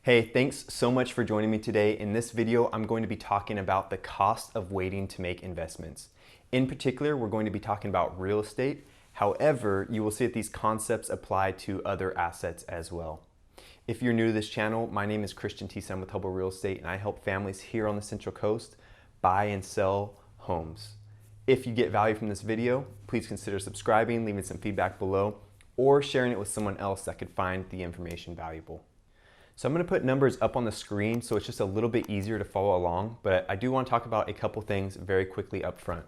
Hey, thanks so much for joining me today. In this video, I'm going to be talking about the cost of waiting to make investments. In particular, we're going to be talking about real estate. However, you will see that these concepts apply to other assets as well. If you're new to this channel, my name is Christian Tiessen with Hubbell Real Estate, and I help families here on the Central Coast buy and sell homes. If you get value from this video, please consider subscribing, leaving some feedback below, or sharing it with someone else that could find the information valuable. So I'm going to put numbers up on the screen so it's just a little bit easier to follow along, but I do want to talk about a couple things very quickly up front.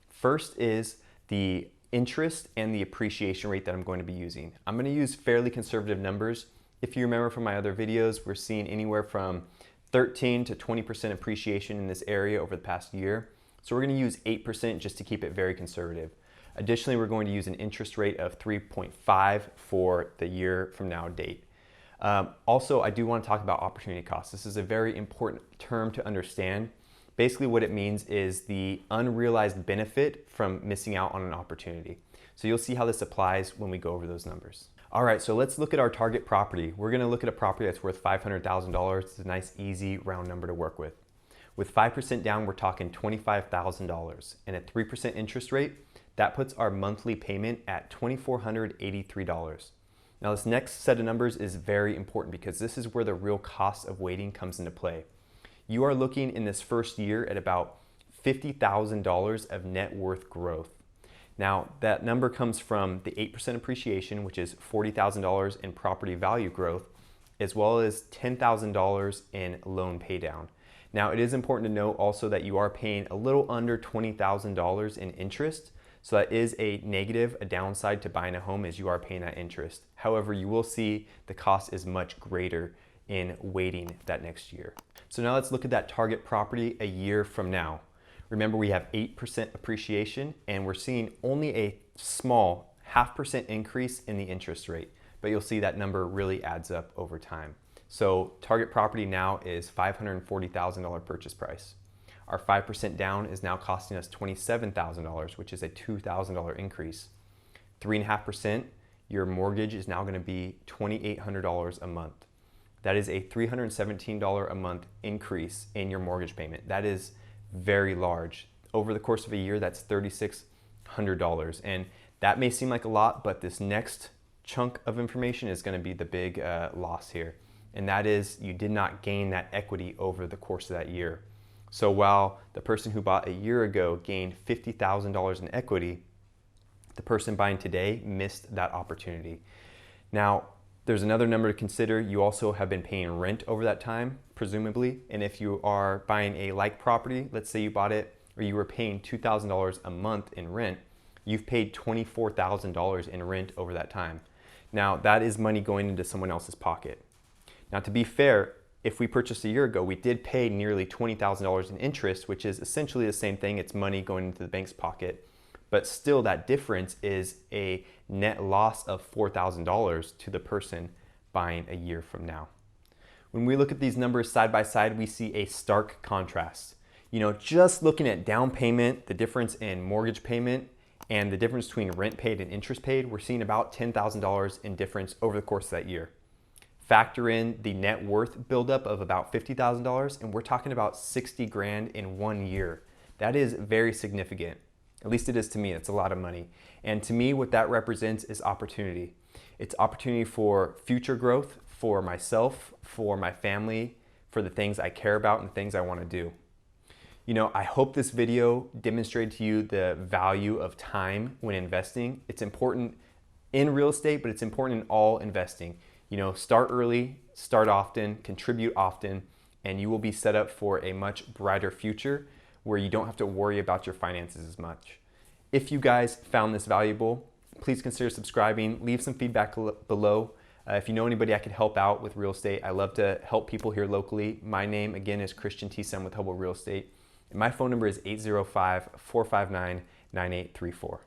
First is the interest and the appreciation rate that I'm going to be using. I'm going to use fairly conservative numbers. If you remember from my other videos, we're seeing anywhere from 13 to 20% appreciation in this area over the past year. So we're going to use 8% just to keep it very conservative. Additionally, we're going to use an interest rate of 3.5 for the year from now date. Also, I do want to talk about opportunity cost. This is a very important term to understand. Basically what it means is the unrealized benefit from missing out on an opportunity. So you'll see how this applies when we go over those numbers. All right, so let's look at our target property. We're going to look at a property that's worth $500,000. It's a nice, easy, round number to work with. With 5% down, we're talking $25,000. And at 3% interest rate, that puts our monthly payment at $2,483. Now this next set of numbers is very important because this is where the real cost of waiting comes into play. You are looking in this first year at about $50,000 of net worth growth. Now that number comes from the 8% appreciation, which is $40,000 in property value growth, as well as $10,000 in loan paydown. Now it is important to note also that you are paying a little under $20,000 in interest. So that is a negative, a downside to buying a home, as you are paying that interest. However, you will see the cost is much greater in waiting that next year. So now let's look at that target property a year from now. Remember, we have 8% appreciation and we're seeing only a small 0.5% increase in the interest rate, but you'll see that number really adds up over time. So target property now is $540,000 purchase price. Our 5% down is now costing us $27,000, which is a $2,000 increase. 3.5%, your mortgage is now going to be $2,800 a month. That is a $317 a month increase in your mortgage payment. That is very large. Over the course of a year, that's $3,600. And that may seem like a lot, but this next chunk of information is going to be the big loss here. And that is you did not gain that equity over the course of that year. So while the person who bought a year ago gained $50,000 in equity, the person buying today missed that opportunity. Now, there's another number to consider. You also have been paying rent over that time, presumably. And if you are buying a like property, let's say you bought it or you were paying $2,000 a month in rent, you've paid $24,000 in rent over that time. Now, that is money going into someone else's pocket. Now, to be fair, if we purchased a year ago, we did pay nearly $20,000 in interest, which is essentially the same thing. It's money going into the bank's pocket. But still, that difference is a net loss of $4,000 to the person buying a year from now. When we look at these numbers side by side, we see a stark contrast. Just looking at down payment, the difference in mortgage payment, and the difference between rent paid and interest paid, we're seeing about $10,000 in difference over the course of that year. Factor in the net worth buildup of about $50,000, and we're talking about 60 grand in 1 year. That is very significant. At least it is to me. It's a lot of money. And to me, what that represents is opportunity. It's opportunity for future growth, for myself, for my family, for the things I care about and the things I want to do. I hope this video demonstrated to you the value of time when investing. It's important in real estate, but it's important in all investing. Start early, start often, contribute often, and you will be set up for a much brighter future where you don't have to worry about your finances as much. If you guys found this valuable, please consider subscribing, leave some feedback below. If you know anybody I could help out with real estate, I love to help people here locally. My name, again, is Christian Tiessen with Hubbell Real Estate, and my phone number is 805-459-9834.